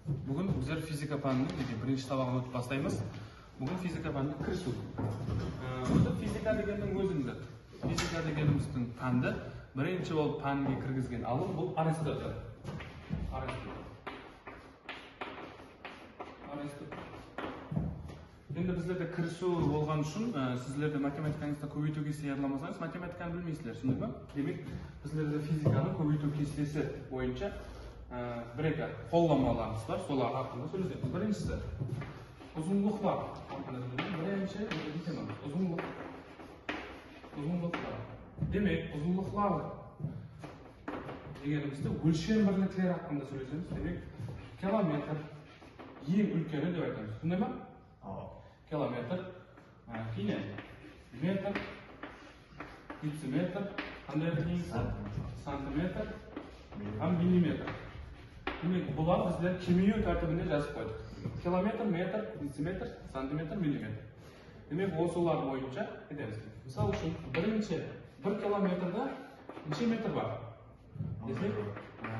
Бүгін біздер физика пәнінің бірінші сабағын өтіп бастаймыз. Бүгін физика пәніне кірісу. Физика дегеннің өзінде, физика дегеніміздің пәнді бірінші болып пәнге кіргізген алым бұл Аристотель. Енді біздерде кірісу болған үшін, сіздерде математикаңызда көбейту кесте ядламасаңыз, математиканы білмейсіздер, түсіндіңіз бе? Демек, біздерде физиканың көбейту кестесі бойынша бір-екі қолданбаларымыз бар, солар арқылы сөйлесеміз. Біріншісі, ұзынлықтар. Ұзынлықтар. Демек, ұзынлықтар дегенімізді өлшем бірліктері hakkında сөйлесеміз. Демек, километр ең үлкені деп айтамыз. Түсіндіңіз бе? Километр, кейін метр, дециметр, қандай дейміз? Сантиметр, миллиметр. Демек, бұлар біздер кемею тәртібінде жазып қойдық. Километр, метр, дециметр, сантиметр, миллиметр. Демек, осылар бойынша кетеміз. Мысалы үшін, бірінші, бір километрда неше метр бар? Десек,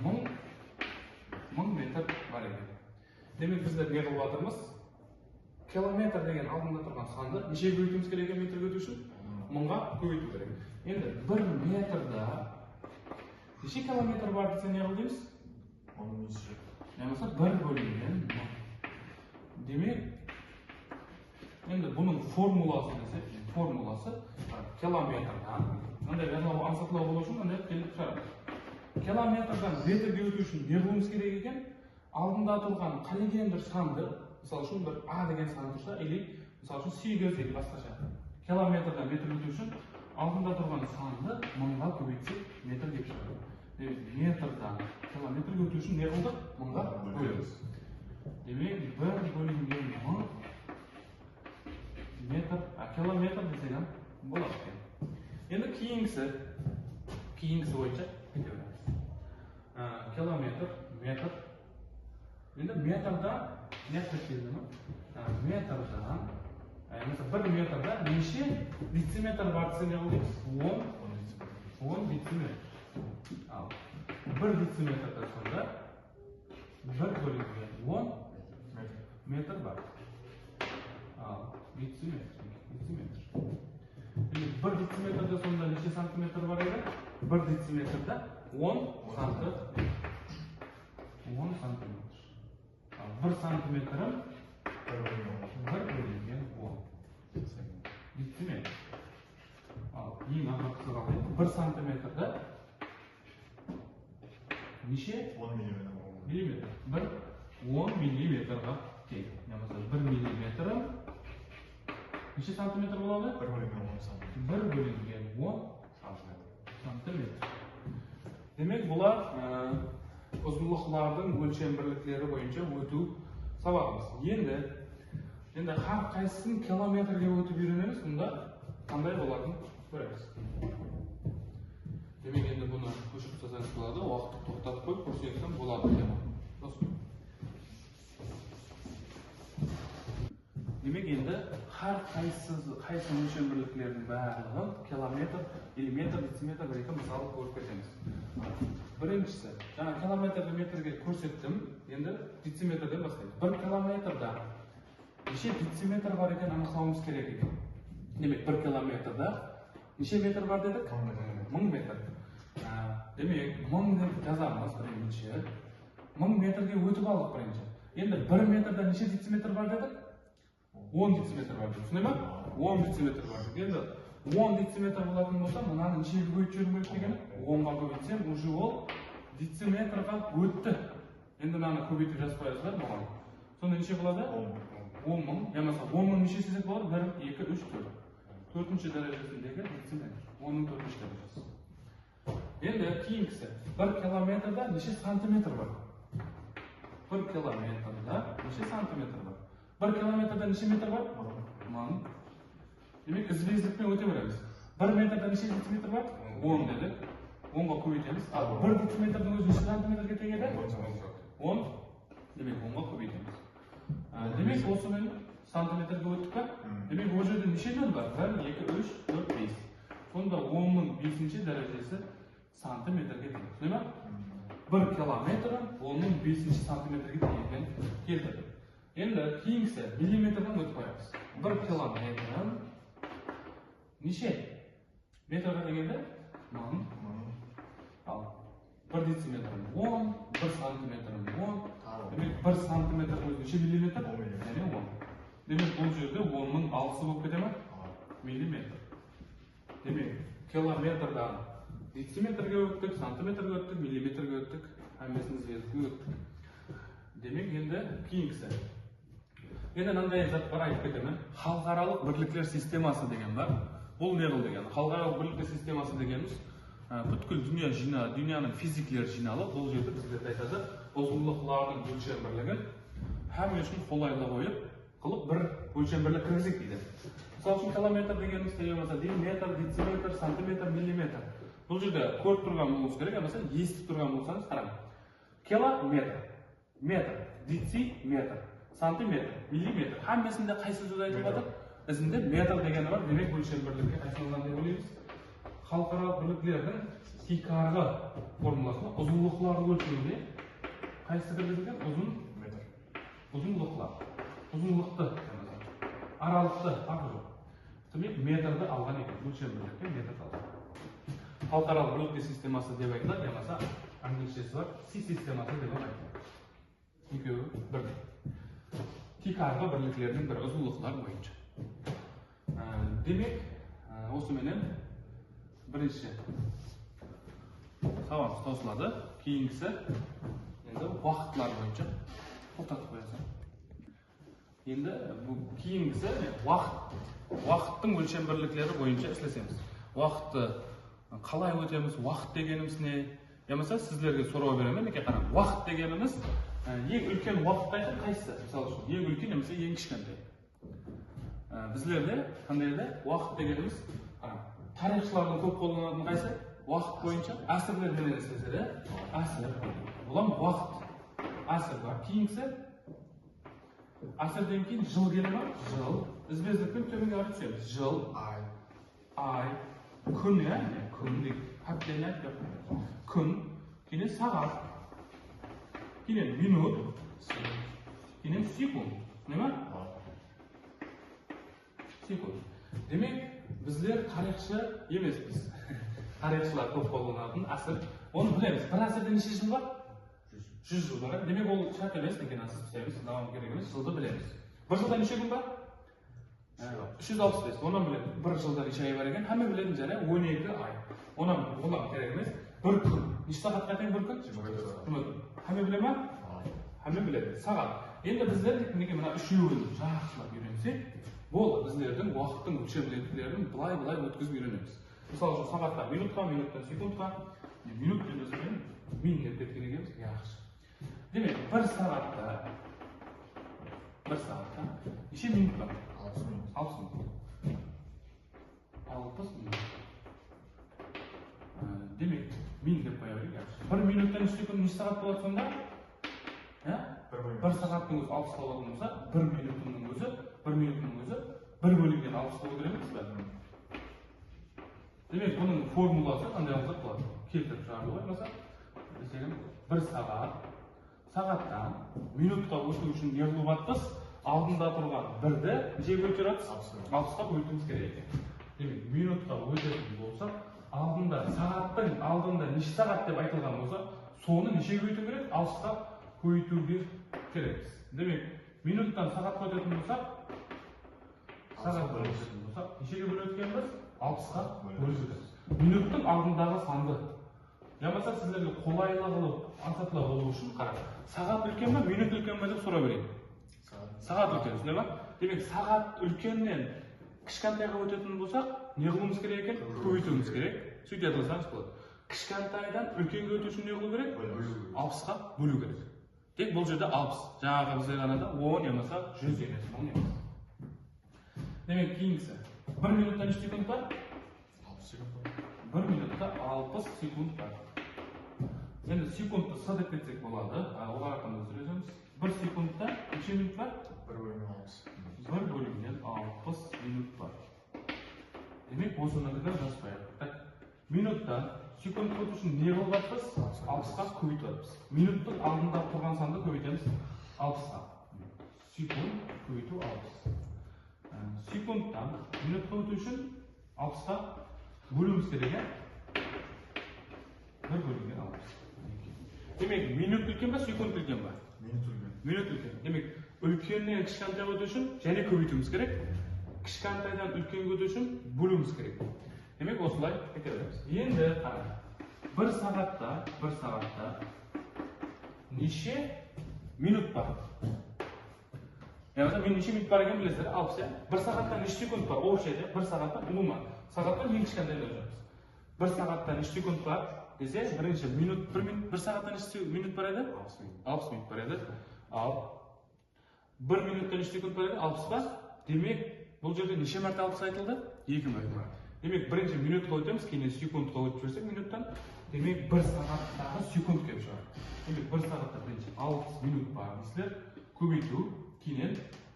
1000 метр бар екен. Демек, біздер не қылып жатырмыз? Километр деген алдында тұрған санды неше көбейтуіміз керек метр көбейту үшін? 1000-ға көбейту керек. Енді, бір метрда неше километр бар десе не қыл дейміз? Немесе бір бөлінген 1000. Демек, енді бұның формуласы десек, формуласы километрдан, мындай ансатлау болу үшін мындай келіп шығарады. Километрдан метрге өту үшін не қылуымыз керек екен? Алдында тұрған қайгендір санды, мысалы үшін бір А деген сан тұрса, или мысалы үшін 8 или басқаша. Километрдан метр өту үшін алдында тұрған санды 1000-ға көбейтсек метр деп шығады. Метрдан километрге өту үшін не қылдық? 1000-ға бөлеміз. Демек, бір бөлінген 1000 метр, километр десем болады екен. Енді кейінгісі бойынша кете береміз. Километр, метр. Енді метрда метр келді ме? Метрдан, бір метрда неше дециметр бар десе не қылдаймыз? 10 дециметр. Ал, бір дециметрда сонда бір бөлінген 10 метр бар. Ал, дециметр. Бір дециметрда сонда неше сантиметр бар еді? Бір дециметрда 10 сантиметр. 10 сантиметр. Бір сантиметрім бір бөлінген 10 дециметр. Ал, ең ағақысы қалай? Бір сантиметрда неше? 10 миллиметр. Бір 10 миллиметрға тең. Немесе бір миллиметрім неше сантиметр болады? Бір бөлінген 10 сантиметр. Демек, бұлар ұзынлықтардың өлшем бірліктері бойынша өту сабағымыз. Енді har қайсысын километрге өтіп үйренеміз, мұнда қандай болатынын көреміз. Демек, енді бұны көшіп тастасаңыз болады, уақытты тоқтатып қойып көрсетсем болады тема. Демек, енді har қайсы өлшем бірліктердің барлығын километр, метр, дециметр бір екі мысалы көріп кетеміз. Біріншісі, жаңа километрді метрге көрсеттім, енді дециметрден бастаймыз. Бір километрда неше дециметр бар екен анықтауымыз керек екен. Демек, бір километрда неше метр бар дедік? 1000 метр. Демек, 1000 деп жазамыз бірінші. 1000 метрге өтіп алдық бірінші. Енді бір метрда неше дециметр бар дедік? 10 дециметр бар дедік. Түсіне ме? 10 дециметр бар дедік. Енді 10 дециметр болатын болса, мұнаны нешеге көбейтіп жіберу керек дегені? 10-ға көбейтсем, уже ол дециметрға өтті. Енді мынаны көбейтіп жазып қоясыздар маған. Сонда неше болады? 10 000. Ямаса 10 000 неше десек болады? 1, 2, 3, 4. Төртінші дәрежесіндегі дециметр. 10-ның төртінші дәрежесі. Енді кейінгісі. Бір километрда неше сантиметр бар? Бір километрда неше сантиметр бар? Бір километрда неше метр бар? 1000. Демек, ізбездікпен өте береміз. Бір метрда неше дециметр бар? 10 дедік. 10-ға көбейтеміз. Ал бір дециметрдің өзі неше сантиметрге тең еді? 10. Демек, 10-ға көбейтеміз. Демек, осымен сантиметрге өттік па? Демек, ол жерде неше нөл бар? 1, 2, 3, 4, 5. Сонда 10-ның 5-ші дәрежесі сантиметрге тең. Түсіне ме? 1 километрі оның 5 сантиметрге дейін келтірдік. Енді кейінгісі миллиметрден өтіп қоямыз. 1 километр неше? Метрға дегенде 1000. Ал 1 дециметр 10, 1 сантиметр 10. Демек 1 сантиметр неше миллиметр? 10. Демек бұл жерде 10-ның 6-сы болып кете ме? Миллиметр. Демек километрдан дециметрге өттік, сантиметрге өттік, миллиметрге өттік, әмесін звездге өттік. Демек енді кейінгісі. Енді мынандай зат бар айтып кетемін. Халықаралық бірліктер системасы деген бар. Бұл не қыл деген? Халықаралық бірліктер системасы дегеніміз бүткіл дүнияның физиклер жиналы. Бұл жерде біздерді айтады, ұзынлықлардың өлшем бірлігін һәм үшін қолайлы қойып, қылып бір өлшем бірлік кіргізейік дейді. Мысалы үшін километр дегеніміз метр, дециметр, сантиметр, миллиметр. Бұл жерде көріп тұрған болуыңыз керек, мысалы естіп тұрған болсаңыз қараңыз. Километр, метр, дециметр, сантиметр, миллиметр. Һәммесінде қайсы сөз айтылып жатыр? Ізінде метр дегені бар. Демек өлшем бірлікке қайсылығынан деп ойлаймыз? Халықаралық бірліктердің тикарғы формуласына ұзынлықларды өлшеуде қайсы кіргізілген? Ұзынлықлар. Ұзынлықты, аралықты ағы жоқ. Демек метрді алған екен. Өлшем бірлікке метрді алған. Халықаралық бірліктер системасы деп айтылады, ямаса англисшесі бар, си системасы деп айтылады. Екеуі бірдей. Тикарғы бірліктердің бір ұзынлықлар бойынша. Демек, осыменен бірінші сабағымыз таусылады. Кейінгісі енді уақытлар бойынша тоқтатып қоясың. Енді кейінгісі уақыттың өлшем бірліктері бойынша істесеміз. Уақытты қалай өтеміз, уақыт дегеніміз не? Ямаса сіздерге сұрау беремін, неке қарам. Уақыт дегеніміз ең үлкен уақыт қайсысы? Мысалы үшін, ең үлкен немесе ең кішкентай. Біздерде қандай еді? Уақыт дегеніміз тарихшылардың көп қолданатын қайсы? Уақыт бойынша асырлар менен істеседі. Асыр. Бұлам уақыт. Асыр бар. Кейінгісі асырден кейін жыл келе ма? Жыл. Ізбездікпен төменге қарай түсеміз. Жыл, ай, күн, күн дейік. Әбден айтып. Күн, кейін сағат, кейін минут, кейін секунд. Неме? Секунд. Демек, біздер тарихшы емеспіз. Тарихшылар көп қолданатын асыр. Оны білеміз. Bir асырда неше жыл бар? 100 жыл бар. Демек ол шарт емес деген асыр түсеміз. Давам керек емес. Жылды білеміз. Bir жылда неше күн бар? 365. Онан білеміз. Bir жылда неше ай бар екен? Həmme білеміз және 12 ай. Онан керек емес. Bir күн. Неше сағатқа тең bir күн? 20 күн. Həmme біле ме? Həmme біледі. Сағат. Енді біздер неге мына үшеуін жақсылап үйренсек, бұл біздердің уақыттың өлшемділіктерін былай өткізіп үйренеміз. Мысалы үшін сағатта минутқа, минуттан секундқа, минут жүргізген мин деп кеткен екенбіз, яқшы. Демек, бір сағатта неше минут бар? 60 минут. 60 минут. Демек, мин деп қоя берейік, яқшы. Бір минуттан секунд неше сағат болады сонда? Bir сағаттың өзі 60 болатын болса, bir минуттың өзі 1 бөлінген 60 болу керек емес пе? Демек, бұның формуласы қандай алсақ болады? Келтіріп шығарылып айтмаса, бір сағаттан минутқа өту үшін не қылып атпыз? Алдында тұрған бірді неше бөлтіратыз? 60-қа бөлтіміз керек екен. Демек, минутқа өтетін болса, сағаттың алдында неше сағат деп айтылған болса, соны неше өту керек? 60-қа көйтуге керекпіз. Демек, минуттан сағатқа өтетін болсақ, нешеге бөлінеткен 60-қа бөлінеткен. Минуттың алдындағы санды. Ямаса сіздерге қолайлы қылып, ансатылы болу үшін қарап. Сағат үлкен бе, минут үлкен бе деп сұра берейін. Сағат үлкен, түсіне ме? Демек, сағат үлкеннен кішкентайға өтетін болсақ, не қылуымыз керек екен? Көбейтуіміз керек. Сөйтіп айтылсаңыз болады. Кішкентайдан үлкенге өту үшін не қылу керек? 60-қа бөлу керек. Тек бұл жерде 60. Жаңағы біздер ғанада 10 емаса 100 емес, 10 емес. Демек, кейінгісі. 1 минутта неше секунд бар? 60 секунд бар. 1 минутта 60 секунд бар. Енді секундты с деп кетсек болады. Олар ақында сөйлесеміз. 1 секундта неше минут бар? 1 бөлінген 60 минут бар. Демек, осыны да жазып қояйық. Минуттан sekund bo'lish uchun ne qilyapmiz? 60 ga ko'paytiryapmiz. Minutning oldinda turgan sonda ko'paytamiz 60 ga. Sekund ko'paytib 60. Sekunddan minutga o'tish uchun 60 ga bo'limiz kerak. 1 bo'lgan 60. Demak, minut ulkan va sekund ulkan va minut ulkan. Demak, ulkandan kichkantayga o'tish uchun yana ko'paytirimiz kerak. Kichkantaydan ulkanga o'tish uchun bo'limiz kerak. Demak, o'slar ketaveramiz. Endi qarang. 1 soatda necha minut bor? Ya'ni men necha minut bor ekan bilasizlar, 60. 1 soatda necha sekund bor? O'xshaydi. 1 soatda umuman. Soatda men kichkantaydan o'tamiz. 1 soatda necha sekund bor? Desa, birinchi minut 1 soatda necha minut bor edi? 60 minut bor edi. Al. 1 minutda necha sekund bor edi? 60 bor. Demak, bu yerda necha marta 60 aytildi? 2 marta. Demak, birinchi minutga o'tamiz, keyin sekundga o'tib bersak minutdan, demak 1 soatdagi sekundga o'tadi. Demak, 1 soatda birinchi 60 minut bor deysizlar. Ko'paytuv, keyin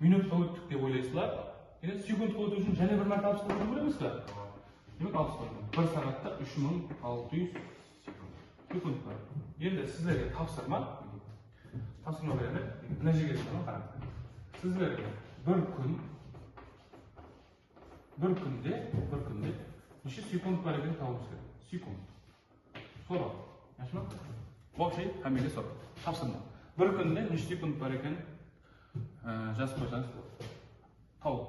minutga o'tdik deb o'ylaysizlar. Keyin sekundga o'tish uchun yana bir marta 60 qilib bo'lamizlar. Demak, 60 bo'ldi. 1 soatda 3600 sekund bor. Endi sizlarga topshirma beraman. Najaga qarang. Sizlarga bir kunda necha sekund bor ekan topishimiz kerak. Sekund. So'roq. Yaxshimi? Boshlaydi, hammaga so'roq. Topshirma. Bir kunda necha sekund bor ekan? Yozib qo'ysangiz. Tavuk.